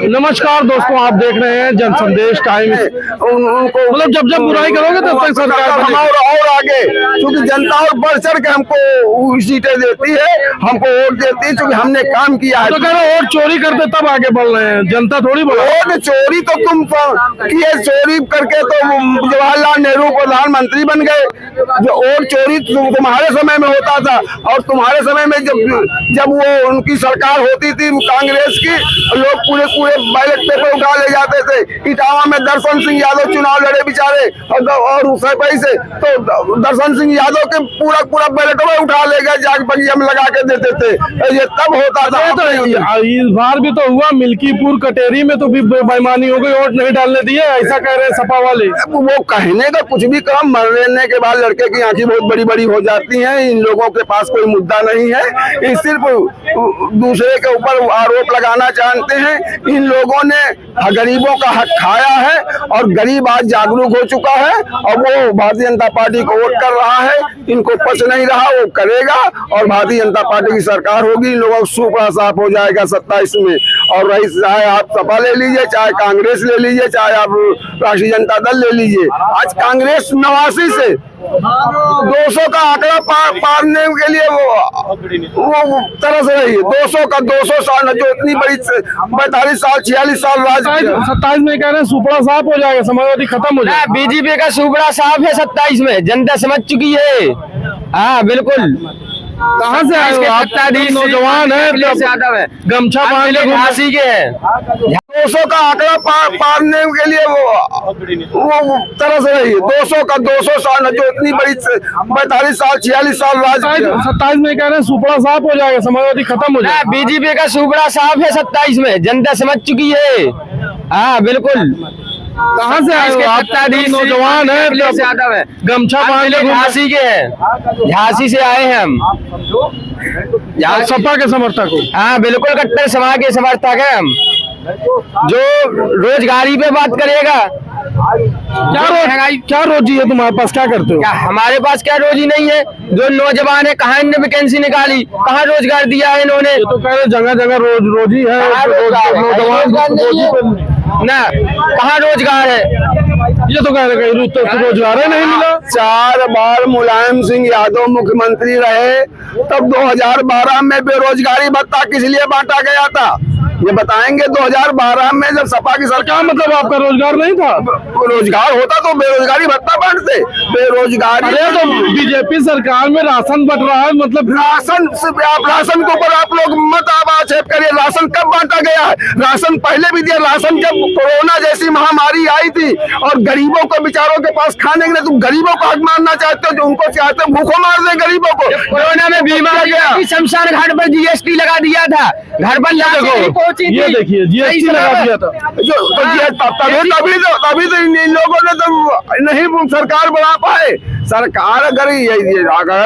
नमस्कार दोस्तों, आप देख रहे हैं जन संदेश टाइम्स। उनको मतलब जब बुराई करोगे तब तक सरकार और आगे, क्योंकि जनता और बढ़ चढ़ के हमको सीटें देती है, हमको वोट देती है, क्योंकि हमने काम किया है। तो कह रहे वोट चोरी करते तब आगे बढ़ रहे हैं, जनता थोड़ी बोला। वोट चोरी तो तुम किए, चोरी करके तो जवाहरलाल नेहरू प्रधानमंत्री बन गए। जो वोट चोरी तुम्हारे समय में होता था, और तुम्हारे समय में जब वो उनकी सरकार होती थी कांग्रेस की, लोग पूरे बैलेट पेपर उठा ले जाते थे। इटावा में दर्शन सिंह यादव चुनाव लड़े बेचारे, और उसे पैसे तो दर्शन सिंह यादव के पूरा बैलेट में उठा ले गए, जाग बगिया में लगा के देते थे। ये तब होता था। तो इस बार भी तो हुआ, मिल्कीपुर कटेरी में तो भी बेईमानी हो गई, वोट नहीं डालने दिए, ऐसा कह रहे हैं सपा वाले। वो कहने का कुछ भी काम, मरने के बाद लड़के की आंखें बहुत बड़ी बड़ी हो जाती हैं। इन लोगों के पास कोई मुद्दा नहीं है, ये सिर्फ दूसरे के ऊपर आरोप लगाना जानते हैं। इन लोगों ने गरीबों का हक खाया है, और गरीब आज जागरूक हो चुका है, और वो भारतीय जनता पार्टी को वोट कर रहा है। इनको पच नहीं रहा, वो करेगा, और भारतीय जनता पार्टी की सरकार होगी। इन लोगों को सुपड़ा साफ हो जाएगा 27 में। और रही, चाहे आप सपा ले लीजिए, चाहे कांग्रेस ले लीजिए, चाहे आप राष्ट्रीय जनता दल ले लीजिए। आज कांग्रेस 89 से 200 का आंकड़ा पारने के लिए वो तरस रही है। 200 का 200 साल, जो इतनी बड़ी 45 साल 46 साल राज, 27 में कह रहे हैं सुपड़ा साफ हो जाएगा, समाजवादी खत्म हो जाएगा। बीजेपी का सुपड़ा साफ है 27 में, जनता समझ चुकी है। हाँ बिल्कुल। कहाँ से आए हो आप? नौजवान है, गमछा बांध के झांसी के हैं। 200 का आंकड़ा पारने के लिए वो तरस रही है। 200 का 200 साल, जो इतनी बड़ी 45 साल 46 साल राज, 27 में कह रहे हैं सुपड़ा साफ हो जाएगा, समाजवादी खत्म हो जाएगा। बीजेपी का सुपड़ा साफ है 27 में, जनता समझ चुकी है। हाँ बिल्कुल। कहाँ से आए हो आप? नौजवान है, गमछा बांध के झांसी के हैं। झांसी से आए हैं हम, सपा के समर्थक हो? हाँ बिल्कुल, कट्टर सपा के समर्थक हैं हम। जो रोजगारी पे बात करेगा, क्या रोजी है तुम्हारे पास, क्या करते हो? क्या हमारे पास क्या रोजी नहीं है? जो नौजवान है, कहाँ इन्होंने वैकेंसी निकाली, कहाँ रोजगार दिया है इन्होंने? तो कह रहे जगह जगह रोजी है, ना कहाँ रोजगार है? ये तो कह रहे कहीं रोजगार नहीं मिला। 4 बार मुलायम सिंह यादव मुख्यमंत्री रहे, तब 2012 में बेरोजगारी भत्ता किस लिए बांटा गया था, ये बताएंगे? 2012 में जब सपा की सरकार, मतलब आपका रोजगार नहीं था? रोजगार होता तो बेरोजगारी भत्ता बांटते। बेरोजगारी, अरे तो बीजेपी सरकार में राशन बट रहा है, मतलब राशन के ऊपर आप लोग मत आक्षेप करिए। राशन कब बांटा गया है? राशन पहले भी दिया। राशन जब कोरोना जैसी महामारी आई थी, और गरीबों को बेचारों के पास खाने के लिए, तुम गरीबों को हक मारना चाहते हो, जो उनको चाहते हो भूखों मार दे गरीबों को। कोरोना में बीमार गया, शमशान घाट पर GST लगा दिया था, घर पर ये देखिए GST लगा दिया था। तभी तो इन लोगों ने तो नहीं सरकार बना पाए। सरकार अगर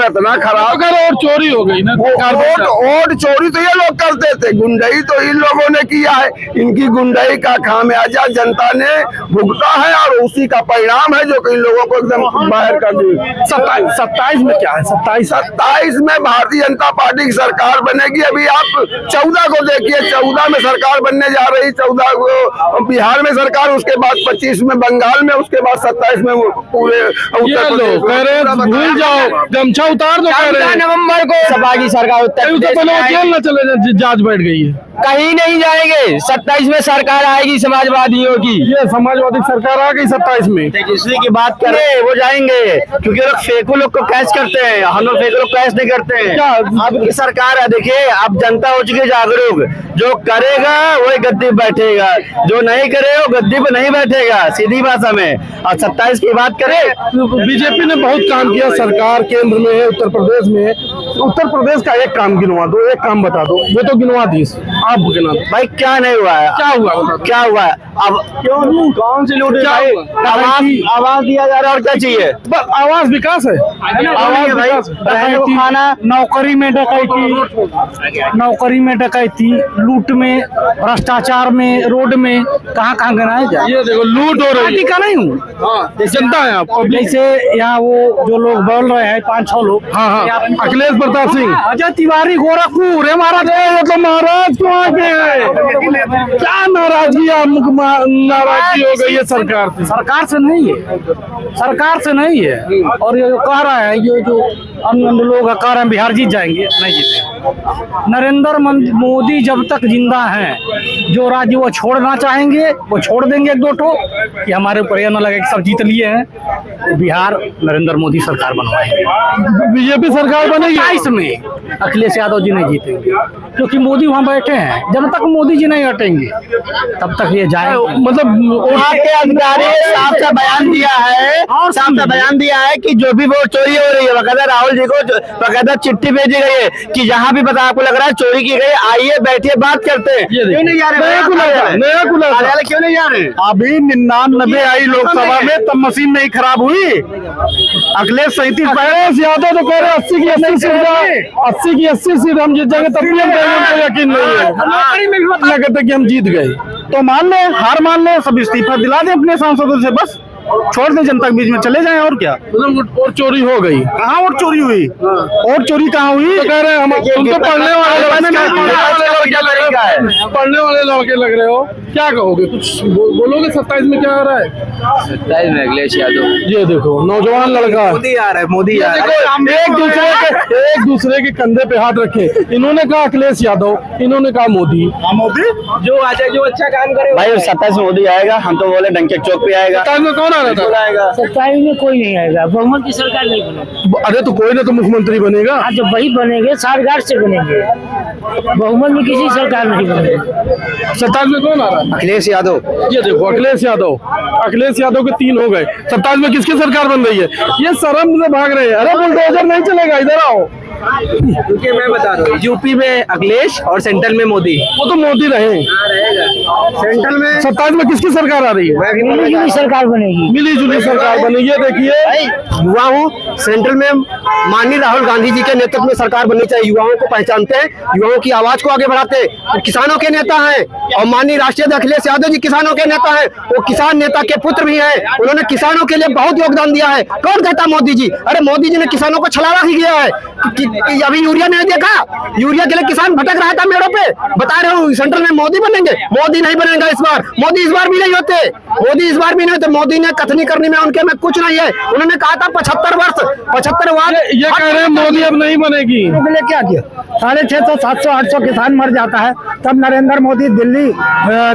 इतना खराब, और चोरी हो गई ना, वोट चोरी तो ये लोग करते थे, गुंडई तो इन लोगों ने किया है। इनकी गुंडई का खामियाजा जनता ने भुगता है, और उसी का परिणाम है जो कि इन लोगों को एकदम बाहर कर दी। 27 में क्या है? 27 में भारतीय जनता पार्टी की सरकार बनेगी। अभी आप 14 को देखिए, 14 में सरकार बनने जा रही, 14 को बिहार में सरकार, उसके बाद 25 में बंगाल में, उसके बाद 27 में पूरे उत्तर प्रदेश। कह रहे भूल जाओ, गमछा उतार दो, कह रहे नवंबर को सपा की सरकार उत्तर जेल न चले, जांच बैठ गई है। कहीं नहीं जाएंगे, 27 में सरकार आएगी समाजवादियों की। ये समाजवादी सरकार आ गई 27 में। तेजस्वी की बात करें, वो जाएंगे, क्योंकि लोग फेको लोग को कैच करते हैं, हम लोग फेको लोग कैच नहीं करते हैं। क्या अब सरकार है, देखिए अब जनता हो चुकी है जागरूक। जो करेगा वही गद्दी पे बैठेगा, जो नहीं करे वो गद्दी पे नहीं बैठेगा, सीधी भाषा में। और 27 की बात करें, बीजेपी ने बहुत काम किया, सरकार केंद्र में है, उत्तर प्रदेश में है। उत्तर प्रदेश का एक काम गिनवा दो, एक काम बता दो। वो तो गिनवा दी आप, गिना दो भाई। क्या नहीं हुआ है? क्या हुआ? क्या हुआ है? अब क्यों कौन सी लूट? आवाज दिया जा रहा है, और क्या चाहिए? आवाज विकास है, आवाज भाई। खाना, नौकरी में डकैती, लूट में, भ्रष्टाचार में, रोड में, कहाँ कहाँ गिनाया जाए? ये देखो लूट हो रही है। का नहीं हूँ, जनता है आप। जैसे यहाँ वो जो लोग बोल रहे हैं 5-6 लोग, हाँ, अखिलेश प्रताप सिंह, अजय तिवारी गोरखपुर है महाराज। ये तो महाराज कहाँ के हैं? क्या नाराजगी हो गई है सरकार से? सरकार से नहीं है, सरकार से नहीं है। और ये जो कह रहा है, ये जो अन्य लोग कह रहे हैं बिहार जीत जाएंगे, नहीं जीते। नरेंद्र मोदी जब तक जिंदा हैं, जो राज्य वो छोड़ना चाहेंगे वो छोड़ देंगे एक दो ठो, कि हमारे ऊपर यह न लगे कि सब जीत लिए हैं। तो बिहार नरेंद्र मोदी सरकार बनवाएंगे, बीजेपी सरकार बनेगी। 22 में अखिलेश यादव जी नहीं जीतेंगे, क्योंकि मोदी वहाँ बैठे हैं। जब तक मोदी जी नहीं हटेंगे तब तक ये जाए। मतलब वहाँ के अधिकारी साफ सा बयान दिया है, साफ सा बयान दिया है कि जो भी वोट चोरी हो रही है, बकायदा राहुल जी को बकायदा चिट्ठी भेजी गई है कि जहाँ भी पता आपको लग रहा है चोरी की गई, आइए बैठिए बात करते हैं। क्यों नहीं जा रहे? नया खुलासा क्यों नहीं जा रहे? अभी 99 आई लोकसभा में, तब मशीन नहीं खराब हुई। अखिलेश 37 यादव तो कह रहे 80 की 80 सीट हम जीत जाएंगे, तब भी हम यकीन नहीं है, कहते कि हम जीत गए। तो मान ले, हार मान ले, सब इस्तीफा दिला दे अपने सांसदों से, बस छोड़ दे, जनता के बीच में चले जाएं। और क्या? मतलब और चोरी हो गई? कहाँ और चोरी हुई? और चोरी कहाँ हुई? तो कह रहे हैं हम तो पढ़ने वाले लड़के लग रहे हो, क्या कहोगे? कुछ बोलोगे? 27 में क्या आ रहा है? 27 में अखिलेश यादव। ये देखो नौजवान लड़का, मोदी आ रहा है, मोदी आ रहा है। एक दूसरे के कंधे पे हाथ रखे। इन्होंने कहा अखिलेश यादव, इन्होंने कहा मोदी। जो आ जाए, जो अच्छा काम करे भाई। 27 में मोदी आएगा, हम तो बोले डंके चौक पे आएगा। 27 में कौन आ रहा था? आएगा 27 में कोई नहीं आएगा, बहुमत की सरकार नहीं बनेगी। अरे तो कोई ना तो मुख्यमंत्री बनेगा। आज जब वही बनेंगे, साठगांठ से बनेंगे, बहुमत में किसी सरकार नहीं बनेगी। 27 में कौन आ रहा है? अखिलेश यादव। ये देखो अखिलेश यादव के 3 हो गए। 27 में किसकी सरकार बन रही है? ये शर्म से भाग रहे हैं। अरे बुलडोजर नहीं चलेगा, इधर आओ। क्योंकि मैं बता रहा हूँ, यूपी में अखिलेश और सेंट्रल में मोदी। वो तो मोदी रहे। सेंट्रल में 27 में किसकी सरकार आ रही है? मिली सरकार बनेगी, मिली जुली सरकार बनेगी। ये देखिए, युवा हूँ, सेंट्रल में माननीय राहुल गांधी जी के नेतृत्व में सरकार बननी चाहिए। युवाओं को पहचानते हैं, युवाओं की आवाज को आगे बढ़ाते हैं, किसानों के नेता हैं। और माननीय राष्ट्रीय अध्यक्ष अखिलेश यादव जी किसानों के नेता हैं, वो किसान नेता के पुत्र भी हैं। उन्होंने किसानों के लिए बहुत योगदान दिया है। कौन कहता मोदी जी? अरे मोदी जी ने किसानों को छलावा ही किया है कि अभी यूरिया नहीं देखा, यूरिया के लिए किसान भटक रहा था मेड़ों पे। बता रहे हूँ, सेंट्रल में मोदी बनेंगे। मोदी नहीं बनेगा इस बार, मोदी इस बार भी नहीं होते, मोदी इस बार भी नहीं होते। मोदी ने कथनी करनी में उनके में कुछ नहीं है। उन्होंने कहा था 75 वर्ष ये कह रहे हैं मोदी अब नहीं बनेगी। क्या किया? 650, 700, 800 किसान मर जाता है, तब नरेंद्र मोदी दिल्ली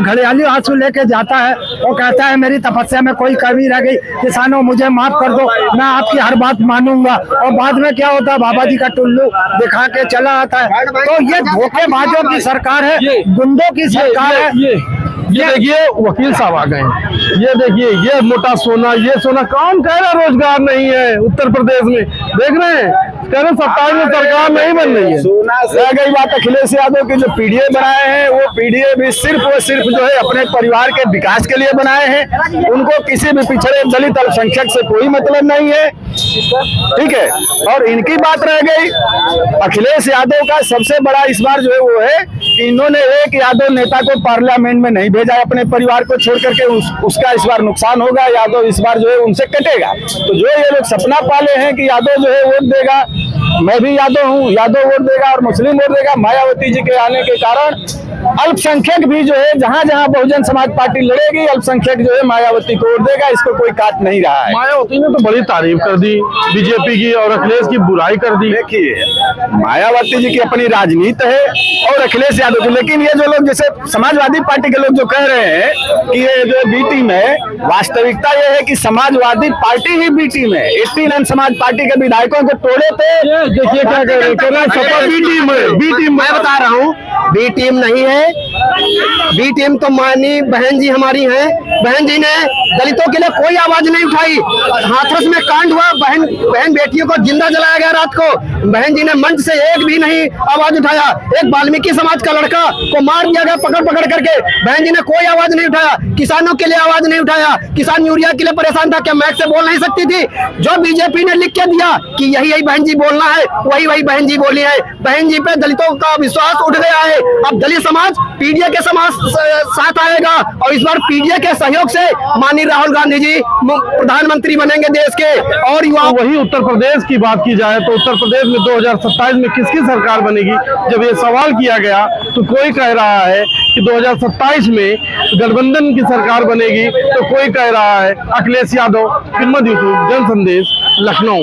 घड़ियाली आंसू लेके जाता है और कहता है मेरी तपस्या में कोई कमी रह गई, किसानों मुझे माफ कर दो, मैं आपकी हर बात मानूंगा। और बाद में क्या होता है? बाबा जी का टुल्लू दिखा के चला आता है। तो ये धोखेबाजों की सरकार है, गुंडों की सरकार है। ये देखिए वकील साहब आ गए। ये देखिए, ये मोटा सोना, ये सोना। कौन कह रहा रोजगार नहीं है उत्तर प्रदेश में? देख रहे हैं, कह रहे 27 में सरकार नहीं बन रही है। रह गई बात अखिलेश यादव के जो पीडीए बनाए हैं, वो पीडीए भी सिर्फ और सिर्फ जो है अपने परिवार के विकास के लिए बनाए हैं। उनको किसी भी पिछड़े दलित अल्पसंख्यक से कोई मतलब नहीं है, ठीक है। और इनकी बात रह गई, अखिलेश यादव का सबसे बड़ा इस बार जो है वो है कि इन्होंने एक यादव नेता को पार्लियामेंट में नहीं भेजा है अपने परिवार को छोड़ करके। उसका इस बार नुकसान होगा। यादव इस बार जो है उनसे कटेगा। तो जो ये लोग सपना पाले हैं कि यादव जो है वोट देगा, मैं भी यादव हूँ, यादव वोट देगा और मुस्लिम वोट देगा, मायावती जी के आने के कारण अल्पसंख्यक भी जो है जहां जहां बहुजन समाज पार्टी लड़ेगी, अल्पसंख्यक जो है मायावती को वोट देगा। इसको कोई काट नहीं रहा है। मायावती ने तो बड़ी तारीफ कर दी बीजेपी की और अखिलेश की बुराई कर दी। देखिए, मायावती जी की अपनी राजनीति है और अखिलेश यादव की, लेकिन ये जो लोग जैसे समाजवादी पार्टी के लोग जो कह रहे हैं कि ये जो बी टीम है, वास्तविकता ये है कि समाजवादी पार्टी ही बी टीम है। 89 समाज पार्टी के विधायकों को तोड़े थे। देखिए क्या कह रहे हैं, सपा बी टीम है। बी टीम मैं बता रहा हूँ, बी टीम नहीं है। बी टीम तो माननीय बहन जी हमारी हैं। बहन जी ने दलितों के लिए कोई आवाज नहीं उठाई। हाथरस में कांड हुआ, बहन बेटियों को जिंदा जलाया गया रात को, बहन जी ने मंच से एक भी नहीं आवाज उठाया। एक वाल्मीकि समाज का लड़का को मार दिया गया पकड़ करके, बहन जी ने कोई आवाज नहीं उठाया। किसानों के लिए आवाज नहीं उठाया। किसान यूरिया के लिए परेशान था, क्या मैक से बोल नहीं सकती थी? जो बीजेपी ने लिख के दिया कि यही बहन जी बोलना है, वही बहन जी बोली है। बहन जी पे दलितों का विश्वास उठ गया है। अब दलित समाज पीडीए के साथ आएगा और इस बार पीडीए के सहयोग से माननीय राहुल गांधी जी प्रधानमंत्री बनेंगे देश के। और तो वही उत्तर प्रदेश की बात की जाए तो उत्तर प्रदेश में 2027 में किसकी सरकार बनेगी? जब ये सवाल किया गया तो कोई कह रहा है कि 2027 में गठबंधन की सरकार बनेगी, तो कोई कह रहा है अखिलेश यादव। हिम्मत यूसुफ, जन संदेश, लखनऊ।